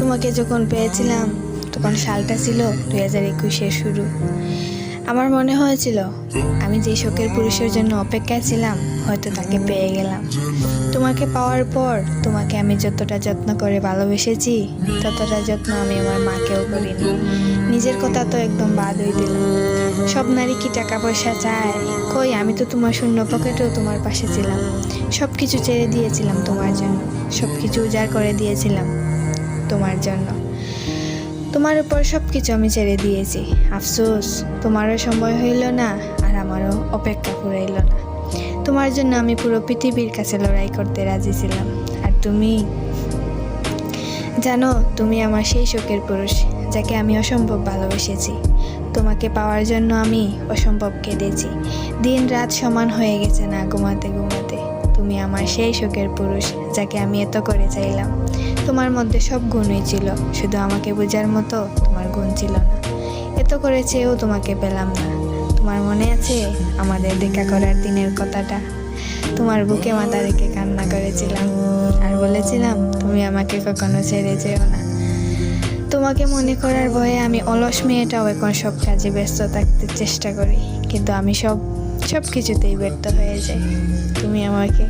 তোমাকে যখন পেয়েছিলাম তখন সালটা ছিল 2021-এর শুরু। আমার মনে হয়েছিল আমি যে শখের পুরুষের জন্য অপেক্ষায় ছিলাম হয়তো তাকে পেয়ে গেলাম। তোমাকে পাওয়ার পর তোমাকে আমি যতটা যত্ন করে ভালোবেসেছি ততটা যত্ন আমি আমার মাকেও করিনি। নিজের কথা তো একদম বাদই দিলাম। সব নারী কি টাকা পয়সা চায়? কই, আমি তো তোমার শূন্য পকেটেও তোমার পাশে ছিলাম। সব কিছু ছেড়ে দিয়েছিলাম তোমার জন্য, সব কিছু উজাড় করে দিয়েছিলাম তোমার জন্য। তোমার উপর সব কিছু আমি ছেড়ে দিয়েছি। আফসোস, তোমারও সময় হইল না আর আমারও অপেক্ষা ফুরাইল না। তোমার জন্য আমি পুরো পৃথিবীর কাছে লড়াই করতে রাজি ছিলাম। আর তুমি জানো, তুমি আমার সেই শখের পুরুষ যাকে আমি অসম্ভব ভালোবেসেছি। তোমাকে পাওয়ার জন্য আমি অসম্ভব কেঁদেছি। দিন রাত সমান হয়ে গেছে না ঘুমাতে ঘুমাতে। তুমি আমার সেই শখের পুরুষ যাকে আমি এত করে চাইলাম। তোমার মধ্যে সব গুণই ছিল, শুধু আমাকে বোঝার মতো তোমার গুণ ছিল না। এত করে চেয়েও তোমাকে পেলাম না। তোমার মনে আছে আমাদের দেখা করার দিনের কথাটা? তোমার বুকে মাথা রেখে কান্না করেছিলাম আর বলেছিলাম তুমি আমাকে কখনো ছেড়ে যেও না। তোমাকে মনে করার ভয়ে আমি অলস মেয়েটাও এখন সব কাজে ব্যস্ত থাকতে চেষ্টা করি, কিন্তু আমি সব কিছুতেই ব্যর্থ হয়ে যাই। তুমি আমাকে